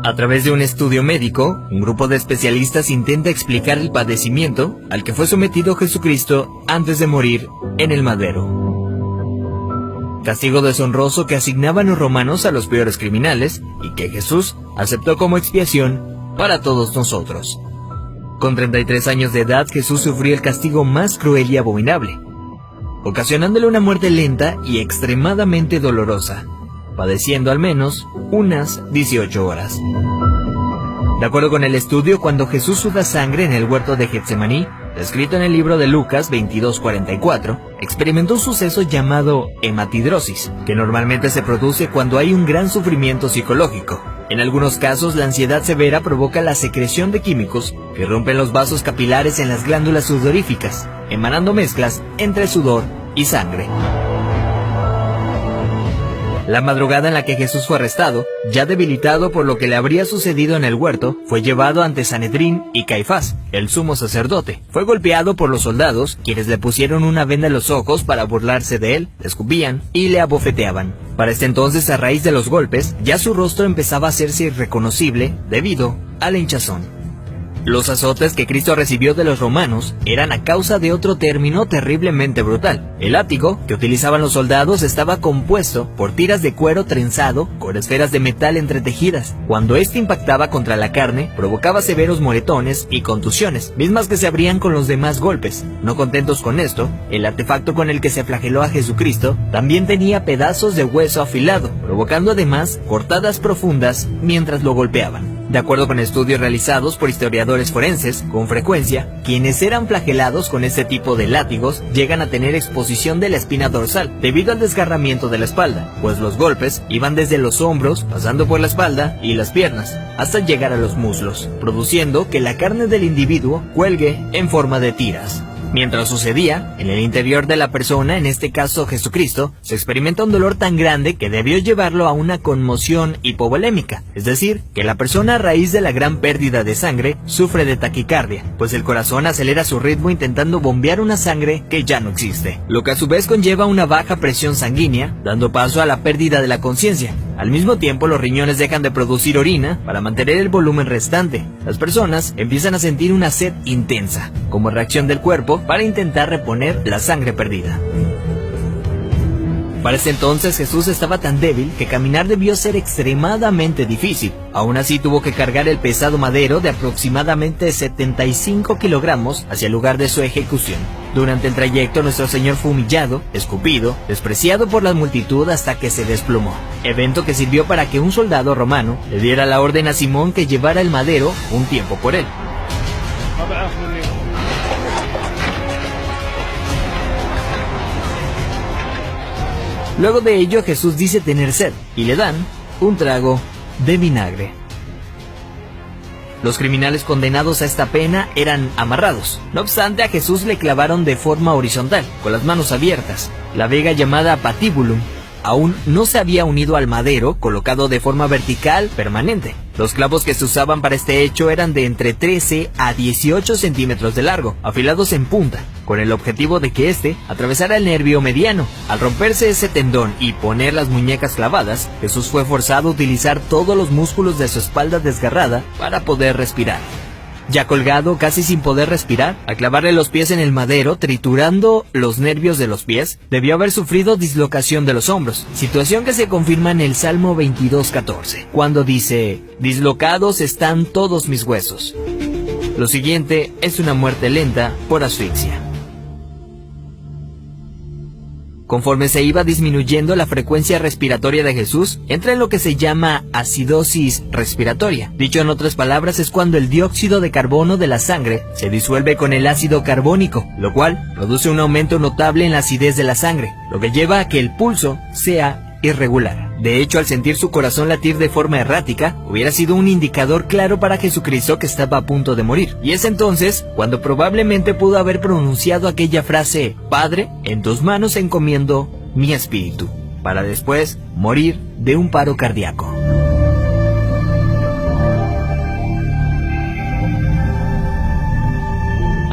A través de un estudio médico, un grupo de especialistas intenta explicar el padecimiento al que fue sometido Jesucristo antes de morir en el madero. Castigo deshonroso que asignaban los romanos a los peores criminales y que Jesús aceptó como expiación para todos nosotros. Con 33 años de edad, Jesús sufrió el castigo más cruel y abominable, ocasionándole una muerte lenta y extremadamente dolorosa, padeciendo al menos unas 18 horas. De acuerdo con el estudio, cuando Jesús suda sangre en el huerto de Getsemaní, descrito en el libro de Lucas 22:44, experimentó un suceso llamado hematidrosis, que normalmente se produce cuando hay un gran sufrimiento psicológico. En algunos casos, la ansiedad severa provoca la secreción de químicos que rompen los vasos capilares en las glándulas sudoríficas, emanando mezclas entre sudor y sangre. La madrugada en la que Jesús fue arrestado, ya debilitado por lo que le habría sucedido en el huerto, fue llevado ante Sanedrín y Caifás, el sumo sacerdote. Fue golpeado por los soldados, quienes le pusieron una venda en los ojos para burlarse de él, le escupían y le abofeteaban. Para este entonces, a raíz de los golpes, ya su rostro empezaba a hacerse irreconocible debido a la hinchazón. Los azotes que Cristo recibió de los romanos eran a causa de otro término terriblemente brutal. El látigo que utilizaban los soldados estaba compuesto por tiras de cuero trenzado con esferas de metal entretejidas. Cuando este impactaba contra la carne, provocaba severos moretones y contusiones, mismas que se abrían con los demás golpes. No contentos con esto, el artefacto con el que se flageló a Jesucristo también tenía pedazos de hueso afilado, provocando además cortadas profundas mientras lo golpeaban. De acuerdo con estudios realizados por historiadores forenses, con frecuencia, quienes eran flagelados con este tipo de látigos llegan a tener exposición de la espina dorsal debido al desgarramiento de la espalda, pues los golpes iban desde los hombros, pasando por la espalda y las piernas, hasta llegar a los muslos, produciendo que la carne del individuo cuelgue en forma de tiras. Mientras sucedía, en el interior de la persona, en este caso Jesucristo, se experimenta un dolor tan grande que debió llevarlo a una conmoción hipovolémica, es decir, que la persona a raíz de la gran pérdida de sangre sufre de taquicardia, pues el corazón acelera su ritmo intentando bombear una sangre que ya no existe, lo que a su vez conlleva una baja presión sanguínea, dando paso a la pérdida de la conciencia. Al mismo tiempo, los riñones dejan de producir orina para mantener el volumen restante. Las personas empiezan a sentir una sed intensa, como reacción del cuerpo para intentar reponer la sangre perdida. Para ese entonces Jesús estaba tan débil que caminar debió ser extremadamente difícil. Aún así tuvo que cargar el pesado madero de aproximadamente 75 kilogramos hacia el lugar de su ejecución. Durante el trayecto nuestro Señor fue humillado, escupido, despreciado por la multitud hasta que se desplomó. Evento que sirvió para que un soldado romano le diera la orden a Simón que llevara el madero un tiempo por él. Luego de ello, Jesús dice tener sed, y le dan un trago de vinagre. Los criminales condenados a esta pena eran amarrados. No obstante, a Jesús le clavaron de forma horizontal, con las manos abiertas. La viga llamada patíbulum aún no se había unido al madero, colocado de forma vertical permanente. Los clavos que se usaban para este hecho eran de entre 13 a 18 centímetros de largo, afilados en punta, con el objetivo de que éste atravesara el nervio mediano. Al romperse ese tendón y poner las muñecas clavadas, Jesús fue forzado a utilizar todos los músculos de su espalda desgarrada para poder respirar. Ya colgado, casi sin poder respirar, al clavarle los pies en el madero, triturando los nervios de los pies, debió haber sufrido dislocación de los hombros, situación que se confirma en el Salmo 22:14, cuando dice: «Dislocados están todos mis huesos». Lo siguiente es una muerte lenta por asfixia. Conforme se iba disminuyendo la frecuencia respiratoria de Jesús, entra en lo que se llama acidosis respiratoria. Dicho en otras palabras, es cuando el dióxido de carbono de la sangre se disuelve con el ácido carbónico, lo cual produce un aumento notable en la acidez de la sangre, lo que lleva a que el pulso sea irregular. De hecho, al sentir su corazón latir de forma errática, hubiera sido un indicador claro para Jesucristo que estaba a punto de morir. Y es entonces cuando probablemente pudo haber pronunciado aquella frase: «Padre, en tus manos encomiendo mi espíritu», para después morir de un paro cardíaco.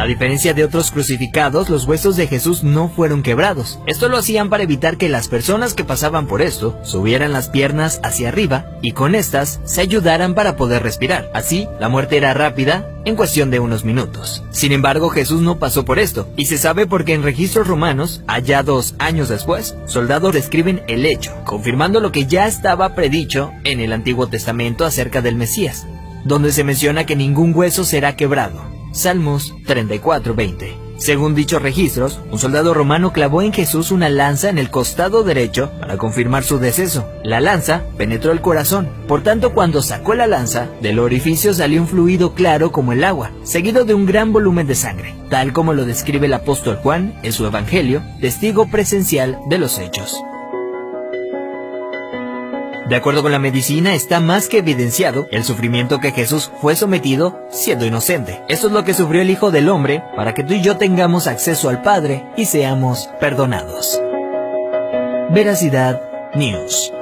A diferencia de otros crucificados, los huesos de Jesús no fueron quebrados. Esto lo hacían para evitar que las personas que pasaban por esto subieran las piernas hacia arriba y con estas se ayudaran para poder respirar. Así, la muerte era rápida en cuestión de unos minutos. Sin embargo, Jesús no pasó por esto, y se sabe porque en registros romanos, hallados años después, soldados describen el hecho, confirmando lo que ya estaba predicho en el Antiguo Testamento acerca del Mesías, donde se menciona que ningún hueso será quebrado. Salmos 34:20. Según dichos registros, un soldado romano clavó en Jesús una lanza en el costado derecho para confirmar su deceso. La lanza penetró el corazón, por tanto cuando sacó la lanza, del orificio salió un fluido claro como el agua, seguido de un gran volumen de sangre, tal como lo describe el apóstol Juan en su Evangelio, testigo presencial de los hechos. De acuerdo con la medicina, está más que evidenciado el sufrimiento que Jesús fue sometido siendo inocente. Esto es lo que sufrió el Hijo del Hombre para que tú y yo tengamos acceso al Padre y seamos perdonados. Veracidad News.